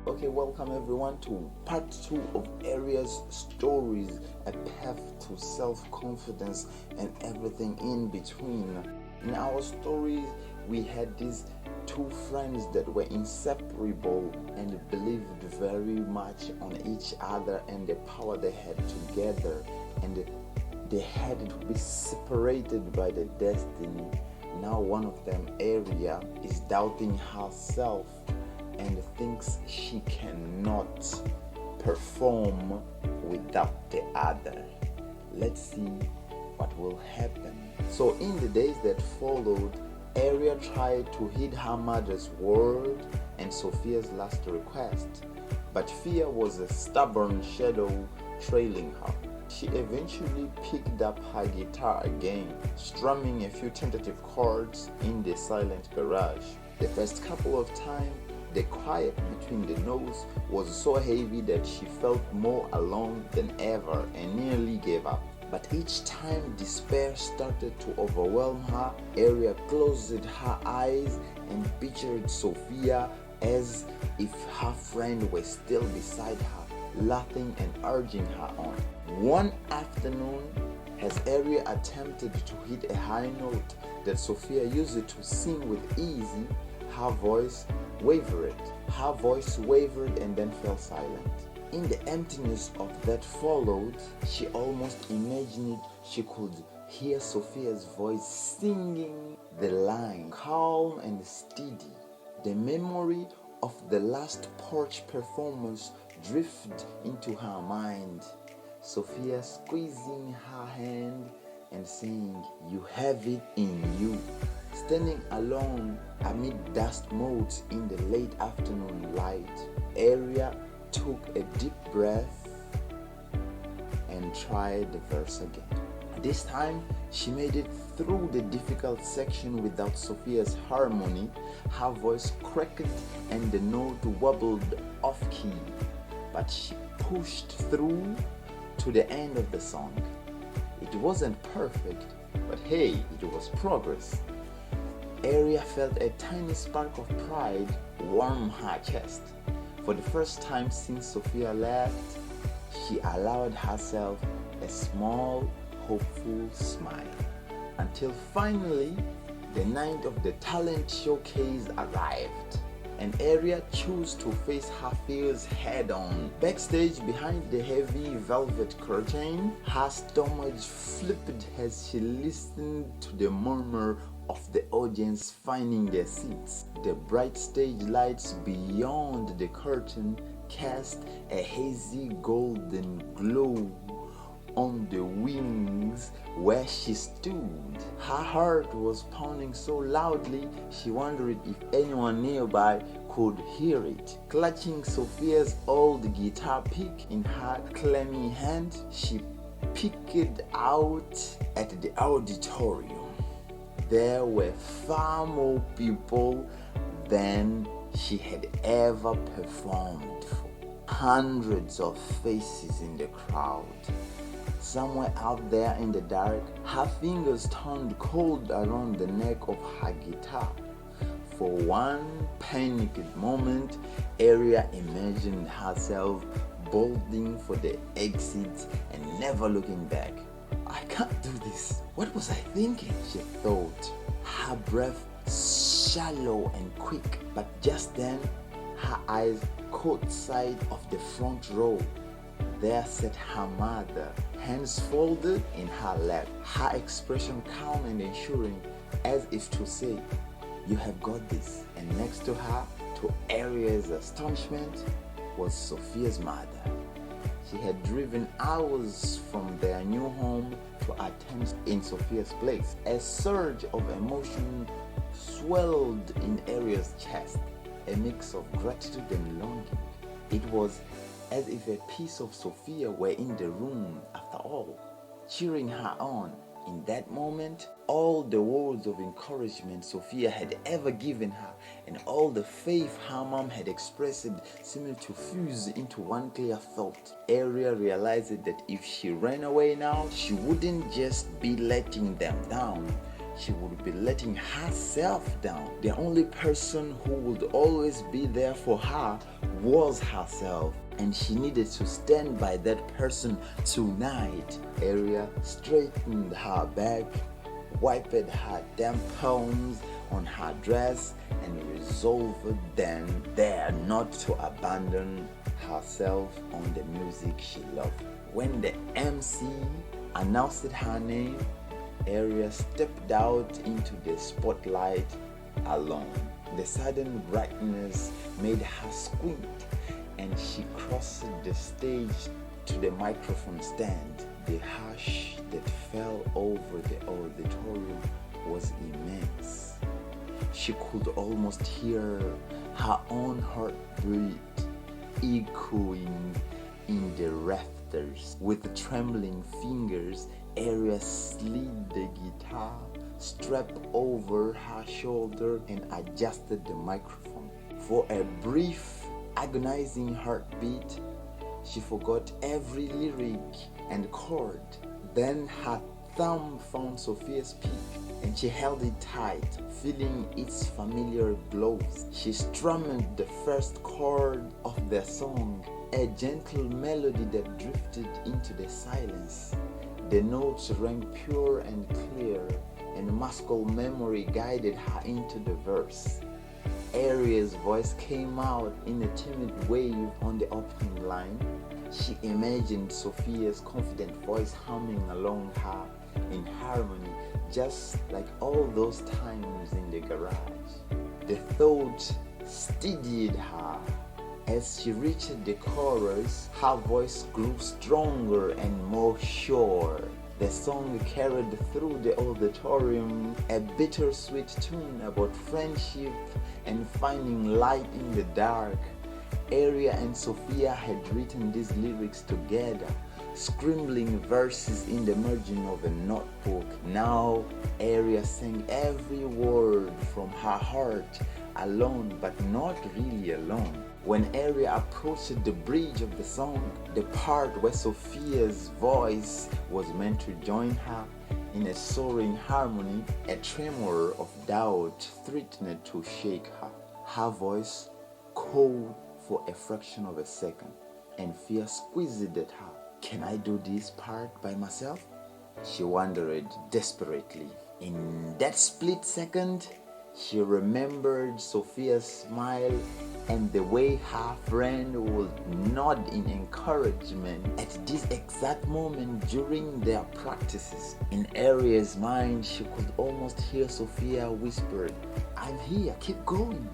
Okay, welcome everyone to part 2 of Aria's stories, a path to self-confidence and everything in between. In our stories, we had these two friends that were inseparable and believed very much on each other and the power they had together, and they had to be separated by the destiny. Now one of them, Aria, is doubting herself and thinks she cannot perform without the other. Let's see what will happen. So in the days that followed, Aria tried to heed her mother's word and Sophia's last request, but fear was a stubborn shadow trailing her. She eventually picked up her guitar again, strumming a few tentative chords in the silent garage. The first couple of times, the quiet between the notes was so heavy that she felt more alone than ever and nearly gave up. But each time despair started to overwhelm her, Aria closed her eyes and pictured Sophia as if her friend were still beside her, laughing and urging her on. One afternoon, as Aria attempted to hit a high note that Sophia used to sing with ease, her voice wavered. Her voice wavered and then fell silent. In the emptiness of that followed, she almost imagined she could hear Sophia's voice singing the line, calm and steady. The memory of the last porch performance drifted into her mind. Sophia squeezing her hand and saying, "You have it in you." Standing alone amid dust motes in the late afternoon light, Aria took a deep breath and tried the verse again. This time, she made it through the difficult section without Sophia's harmony. Her voice cracked and the note wobbled off key, but she pushed through to the end of the song. It wasn't perfect, but hey, it was progress. Aria felt a tiny spark of pride warm her chest. For the first time since Sophia left, she allowed herself a small, hopeful smile. Until finally, the night of the talent showcase arrived, and Aria chose to face her fears head on. Backstage behind the heavy velvet curtain, her stomach flipped as she listened to the murmur of the audience finding their seats. The bright stage lights beyond the curtain cast a hazy golden glow on the wings where she stood. Her heart was pounding so loudly she wondered if anyone nearby could hear it. Clutching Sophia's old guitar pick in her clammy hand, she peeked out at the auditorium. There were far more people than she had ever performed for. Hundreds of faces in the crowd. Somewhere out there in the dark, her fingers turned cold around the neck of her guitar. For one panicked moment, Aria imagined herself bolting for the exit and never looking back. "I can't do this. What was I thinking?" she thought. Her breath shallow and quick, but just then her eyes caught sight of the front row. There sat her mother, hands folded in her lap, her expression calm and assuring, as if to say, "You have got this." And next to her, to Aria's astonishment, was Sophia's mother. She had driven hours from their new home to attend in Sophia's place. A surge of emotion swelled in Aria's chest, a mix of gratitude and longing. It was as if a piece of Sophia were in the room after all, cheering her on. In that moment, all the words of encouragement Sophia had ever given her and all the faith her mom had expressed seemed to fuse into one clear thought. Aria realized that if she ran away now, she wouldn't just be letting them down. she would be letting herself down. The only person who would always be there for her was herself, and she needed to stand by that person tonight. Aria straightened her back, wiped her damp palms on her dress, and resolved then there not to abandon herself on the music she loved. When the MC announced her name, Aria stepped out into the spotlight alone. The sudden brightness made her squint, and she crossed the stage to the microphone stand. The hush that fell over the auditorium was immense. She could almost hear her own heartbeat echoing in the rafters. With trembling fingers, Aria slid the guitar strap over her shoulder and adjusted the microphone. For a brief, agonizing heartbeat, she forgot every lyric and chord. Then her thumb found Sophia's pick, and she held it tight, feeling its familiar blows. She strummed the first chord of the song, a gentle melody that drifted into the silence. The notes rang pure and clear, and muscle memory guided her into the verse. Aria's voice came out in a timid wave on the opening line. She imagined Sophia's confident voice humming along her in harmony, just like all those times in the garage. The thought steadied her. As she reached the chorus, her voice grew stronger and more sure. The song carried through the auditorium, a bittersweet tune about friendship and finding light in the dark. Aria and Sophia had written these lyrics together, scribbling verses in the margin of a notebook. Now, Aria sang every word from her heart, alone but not really alone. When Aria approached the bridge of the song, the part where Sophia's voice was meant to join her in a soaring harmony, a tremor of doubt threatened to shake her. Her voice called for a fraction of a second, and fear squeezed at her. Can I do this part by myself? She wondered desperately. In that split second, she remembered Sophia's smile and the way her friend would nod in encouragement at this exact moment during their practices. In Aria's mind, she could almost hear Sophia whisper, "I'm here, keep going."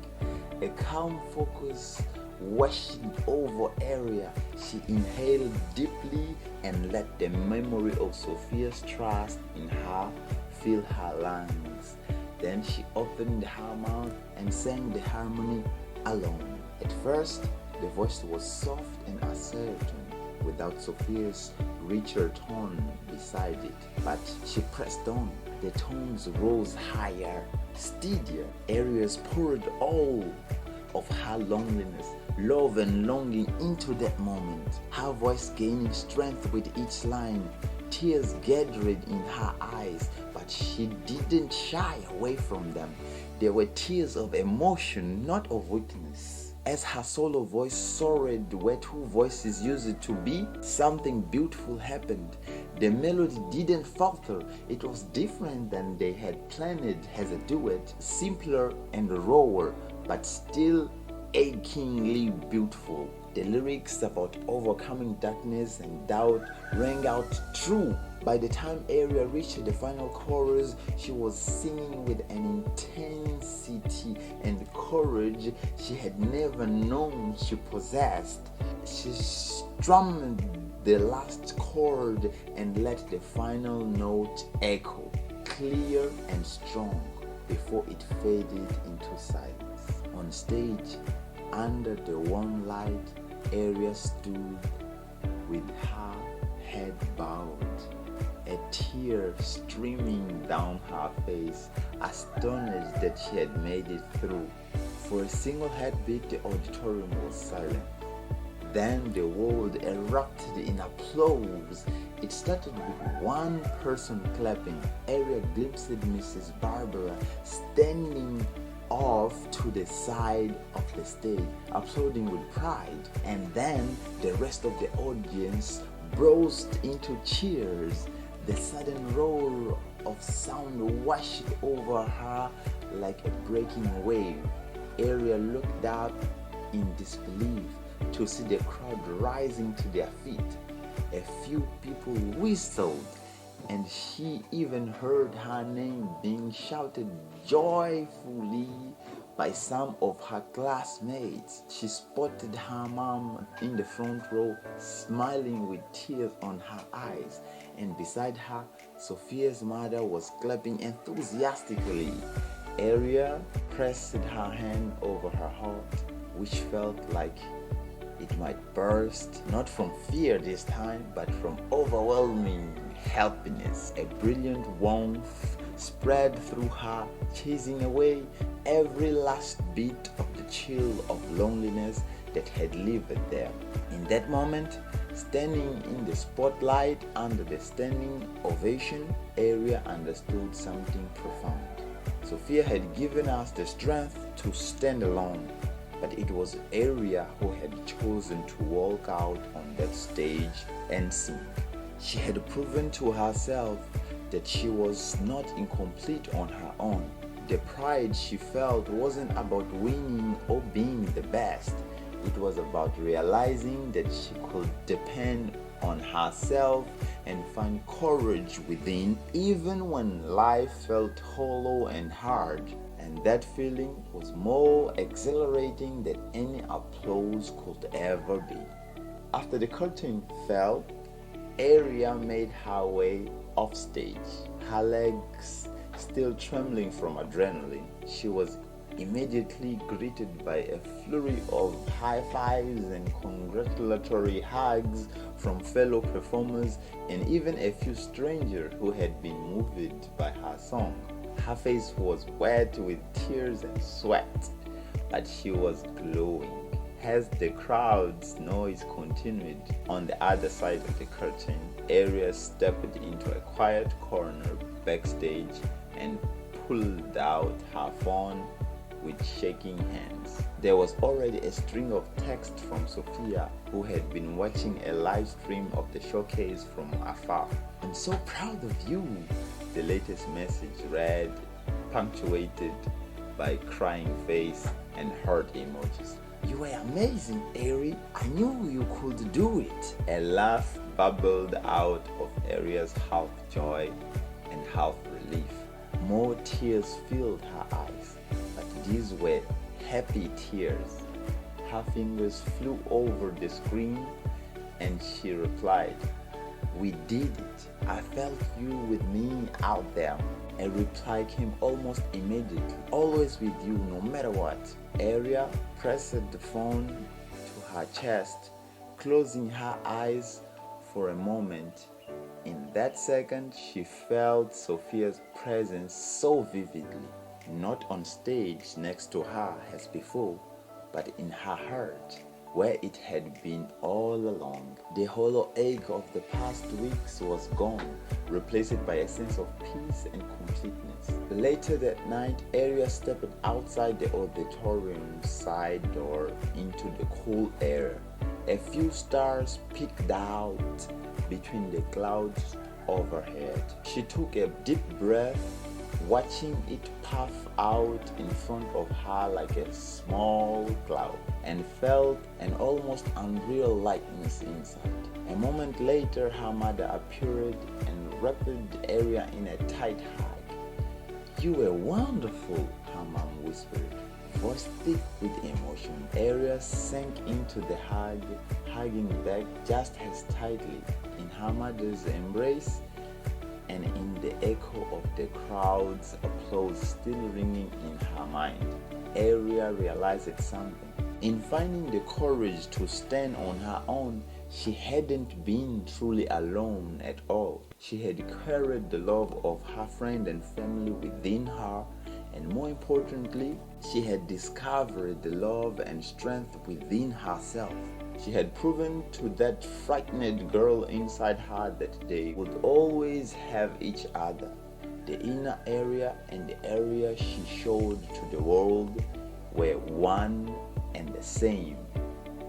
A calm focus washed over Aria. She inhaled deeply and let the memory of Sophia's trust in her fill her lungs. Then she opened her mouth and sang the harmony alone. At first, the voice was soft and uncertain, without Sophia's richer tone beside it. But she pressed on. The tones rose higher, steadier. Arias poured all of her loneliness, love and longing into that moment. Her voice gaining strength with each line. Tears gathered in her eyes, but she didn't shy away from them. They were tears of emotion, not of weakness. As her solo voice soared where two voices used to be, something beautiful happened. The melody didn't falter. It was different than they had planned as a duet, simpler and rawer, but still achingly beautiful. The lyrics about overcoming darkness and doubt rang out true. By the time Aria reached the final chorus, she was singing with an intensity and courage she had never known she possessed. She strummed the last chord and let the final note echo, clear and strong, before it faded into silence. On stage, under the warm light, Aria stood with her head bowed, a tear streaming down her face, astonished that she had made it through. For a single heartbeat, the auditorium was silent. Then the world erupted in applause. It started with one person clapping. Aria glimpsed Mrs. Barbara standing off to the side of the stage, applauding with pride. And then the rest of the audience burst into cheers. The sudden roar of sound washed over her like a breaking wave. Aria looked up in disbelief to see the crowd rising to their feet. A few people whistled, and she even heard her name being shouted joyfully by some of her classmates. She spotted her mom in the front row, smiling with tears on her eyes, and beside her, Sophia's mother was clapping enthusiastically. Aria pressed her hand over her heart, which felt like it might burst, not from fear this time, but from overwhelming happiness. A brilliant warmth spread through her, chasing away every last bit of the chill of loneliness that had lived there. In that moment, standing in the spotlight under the standing ovation, Aria understood something profound. Sophia had given us the strength to stand alone, but it was Aria who had chosen to walk out on that stage and sing. She had proven to herself that she was not incomplete on her own. The pride she felt wasn't about winning or being the best. It was about realizing that she could depend on herself and find courage within, even when life felt hollow and hard. And that feeling was more exhilarating than any applause could ever be. After the curtain fell, Aria made her way off stage, her legs still trembling from adrenaline. She was immediately greeted by a flurry of high fives and congratulatory hugs from fellow performers and even a few strangers who had been moved by her song. Her face was wet with tears and sweat, but she was glowing. As the crowd's noise continued on the other side of the curtain, Aria stepped into a quiet corner backstage and pulled out her phone with shaking hands. There was already a string of text from Sophia, who had been watching a live stream of the showcase from afar. "I'm so proud of you," the latest message read, punctuated by crying face and heart emojis. "You were amazing, Aria. I knew you could do it." A laugh bubbled out of Aria's half joy and half relief. More tears filled her eyes, but these were happy tears. Her fingers flew over the screen and she replied, "We did it. I felt you with me out there." A reply came almost immediately. "Always with you, no matter what." Aria pressed the phone to her chest, closing her eyes for a moment. In that second, she felt Sophia's presence so vividly, not on stage next to her as before, but in her heart, where it had been all along. The hollow ache of the past weeks was gone, replaced by a sense of peace and completeness. Later that night, Aria stepped outside the auditorium side door into the cool air. A few stars peeked out between the clouds overhead. She took a deep breath, watching it puff out in front of her like a small cloud, and felt an almost unreal lightness inside. A moment later, her mother appeared and wrapped Aria in a tight hug. "You were wonderful," her mom whispered, voice thick with emotion. Aria sank into the hug, hugging back just as tightly in her mother's embrace, and in the echo of the crowd's applause still ringing in her mind, Aria realized something. In finding the courage to stand on her own, she hadn't been truly alone at all. She had carried the love of her friend and family within her, and more importantly, she had discovered the love and strength within herself. She had proven to that frightened girl inside her that they would always have each other. The inner area and the area she showed to the world were one and the same,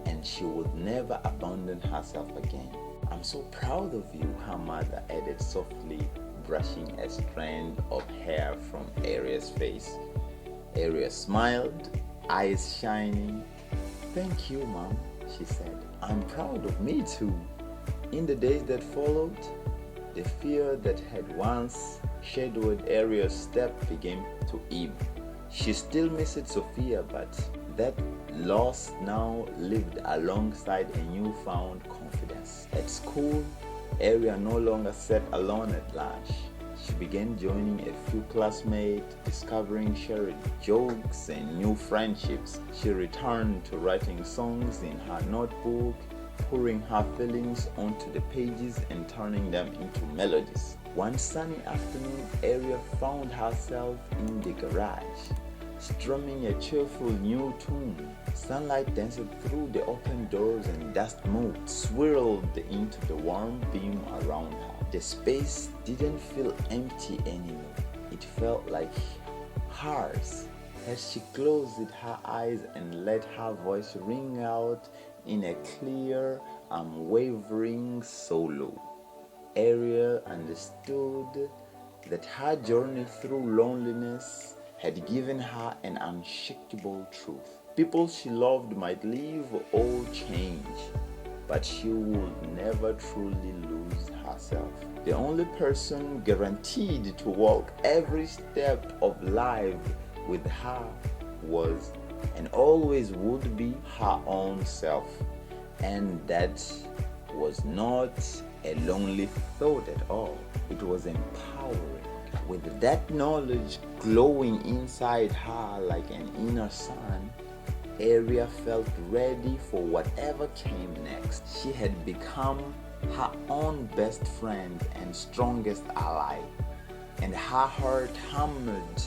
and she would never abandon herself again. "I'm so proud of you," her mother added softly, brushing a strand of hair from Aria's face. Aria smiled, eyes shining. "Thank you, Mom," she said. "I'm proud of me too." In the days that followed, the fear that had once shadowed Aria's step began to ebb. She still missed Sophia, but that loss now lived alongside a newfound confidence. At school, Aria no longer sat alone at lunch. She began joining a few classmates, discovering shared jokes and new friendships. She returned to writing songs in her notebook, pouring her feelings onto the pages and turning them into melodies. One sunny afternoon, Aria found herself in the garage, strumming a cheerful new tune. Sunlight danced through the open doors and dust motes swirled into the warm beam around her. The space didn't feel empty anymore. It felt like hers. As she closed her eyes and let her voice ring out in a clear, unwavering solo, Aria understood that her journey through loneliness had given her an unshakable truth. People she loved might leave or change, but she would never truly lose herself. The only person guaranteed to walk every step of life with her was and always would be her own self. And that was not a lonely thought at all. It was empowering. With that knowledge glowing inside her like an inner sun, Aria felt ready for whatever came next. She had become her own best friend and strongest ally, and her heart hummed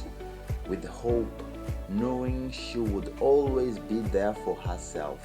with hope, knowing she would always be there for herself.